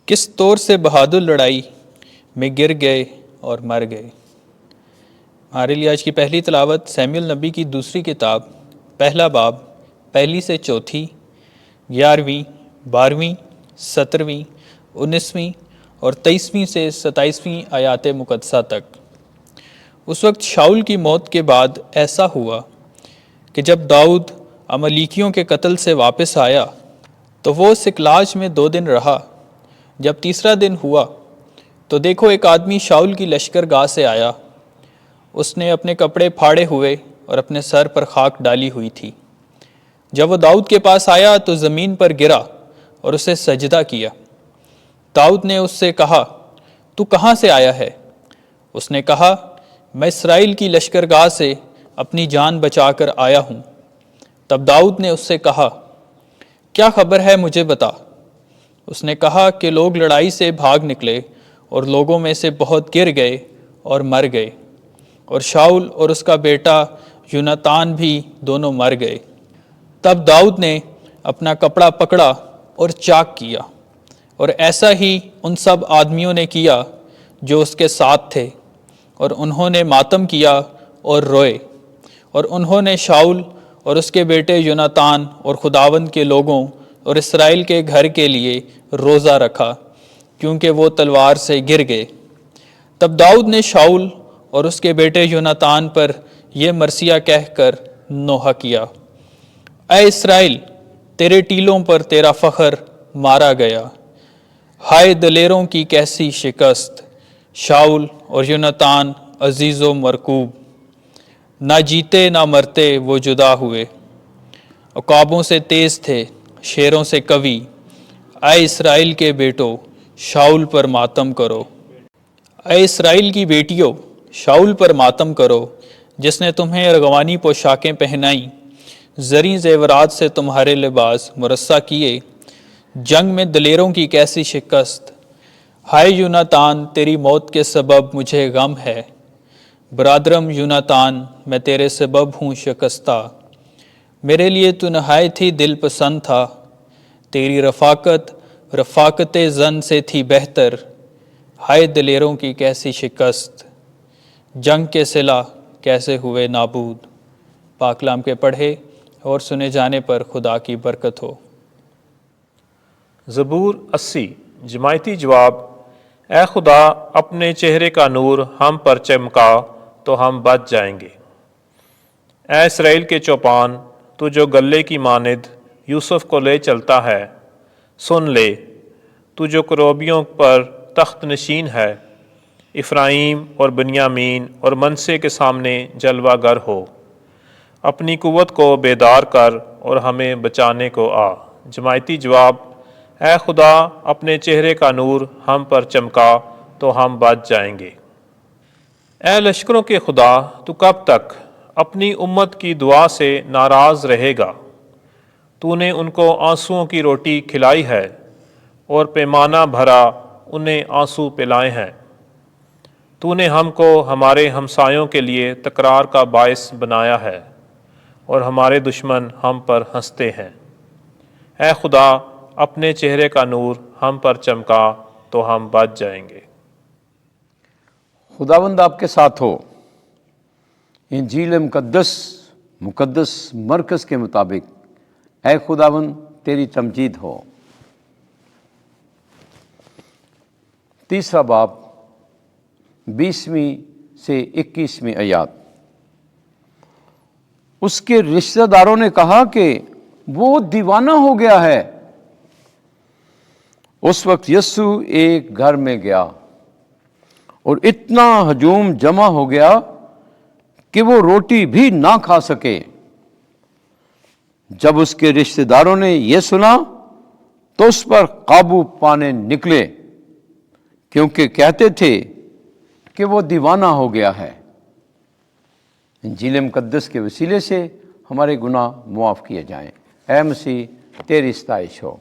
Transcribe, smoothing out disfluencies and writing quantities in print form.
کس طور سے بہادر لڑائی میں گر گئے اور مر گئے۔ ہمارے لیے آج کی پہلی تلاوت سیموئیل نبی کی دوسری کتاب پہلا باب 1 سے 4، 11ویں، 12ویں، 17ویں، 19ویں اور 23ویں سے 27ویں آیات مقدسہ تک۔ اس وقت شاؤل کی موت کے بعد ایسا ہوا کہ جب داؤد عملیکیوں کے قتل سے واپس آیا تو وہ سکلاج میں 2 دن رہا۔ جب تیسرا دن ہوا تو دیکھو ایک آدمی شاؤل کی لشکر گاہ سے آیا۔ اس نے اپنے کپڑے پھاڑے ہوئے اور اپنے سر پر خاک ڈالی ہوئی تھی۔ جب وہ داؤد کے پاس آیا تو زمین پر گرا اور اسے سجدہ کیا۔ داؤد نے اس سے کہا، تو کہاں سے آیا ہے؟ اس نے کہا، میں اسرائیل کی لشکر گاہ سے اپنی جان بچا کر آیا ہوں۔ تب داؤد نے اس سے کہا، کیا خبر ہے مجھے بتا۔ اس نے کہا کہ لوگ لڑائی سے بھاگ نکلے اور لوگوں میں سے بہت گر گئے اور مر گئے، اور شاؤل اور اس کا بیٹا یوناتان بھی دونوں مر گئے۔ تب داؤد نے اپنا کپڑا پکڑا اور چاک کیا، اور ایسا ہی ان سب آدمیوں نے کیا جو اس کے ساتھ تھے، اور انہوں نے ماتم کیا اور روئے، اور انہوں نے شاؤل اور اس کے بیٹے یوناتان اور خداوند کے لوگوں اور اسرائیل کے گھر کے لیے روزہ رکھا، کیونکہ وہ تلوار سے گر گئے۔ تب داؤد نے شاؤل اور اس کے بیٹے یوناتان پر یہ مرثیہ کہہ کر نوحہ کیا، اے اسرائیل، تیرے ٹیلوں پر تیرا فخر مارا گیا۔ ہائے دلیروں کی کیسی شکست، شاؤل اور یوناتان عزیز و مرکوب، نہ جیتے نہ مرتے وہ جدا ہوئے۔ عقابوں سے تیز تھے، شیروں سے قوی، اے اسرائیل کے بیٹو، شاؤل پر ماتم کرو۔ اے اسرائیل کی بیٹیوں، شاؤل پر ماتم کرو، جس نے تمہیں ارغوانی پوشاکیں پہنائیں، زریں زیورات سے تمہارے لباس مرصع کیے۔ جنگ میں دلیروں کی کیسی شکست، ہائے یوناتان، تیری موت کے سبب مجھے غم ہے۔ برادرم یوناتان، میں تیرے سبب ہوں شکستہ، میرے لیے تو نہایت ہی دل پسند تھا، تیری رفاقت زن سے تھی بہتر۔ ہائے دلیروں کی کیسی شکست، جنگ کے صلہ کیسے ہوئے نابود۔ پاک کلام کے پڑھے اور سنے جانے پر خدا کی برکت ہو۔ زبور 80 جماعتی جواب۔ اے خدا، اپنے چہرے کا نور ہم پر چمکا تو ہم بچ جائیں گے۔ اے اسرائیل کے چوپان، تو جو گلے کی ماند یوسف کو لے چلتا ہے، سن لے، تو جو کروبیوں پر تخت نشین ہے، افرائیم اور بنیامین اور منسے کے سامنے جلوہ گر ہو۔ اپنی قوت کو بیدار کر اور ہمیں بچانے کو آ۔ جماعتی جواب۔ اے خدا، اپنے چہرے کا نور ہم پر چمکا تو ہم بچ جائیں گے۔ اے لشکروں کے خدا، تو کب تک اپنی امت کی دعا سے ناراض رہے گا؟ تو نے ان کو آنسوؤں کی روٹی کھلائی ہے اور پیمانہ بھرا انہیں آنسو پلائے ہیں۔ تو نے ہم کو ہمارے ہمسایوں کے لیے تکرار کا باعث بنایا ہے، اور ہمارے دشمن ہم پر ہنستے ہیں۔ اے خدا، اپنے چہرے کا نور ہم پر چمکا تو ہم بچ جائیں گے۔ خداوند آپ کے ساتھ ہو۔ انجیل مقدس مرکز کے مطابق اے خداوند تیری تمجید ہو۔ تیسرا باب 20ویں سے 21ویں آیات۔ اس کے رشتہ داروں نے کہا کہ وہ دیوانہ ہو گیا ہے۔ اس وقت یسوع ایک گھر میں گیا اور اتنا ہجوم جمع ہو گیا کہ وہ روٹی بھی نہ کھا سکے۔ جب اس کے رشتہ داروں نے یہ سنا تو اس پر قابو پانے نکلے، کیونکہ کہتے تھے کہ وہ دیوانہ ہو گیا ہے۔ انجیل مقدس کے وسیلے سے ہمارے گناہ معاف کیے جائیں۔ اے مسیح، تیری ستائش ہو۔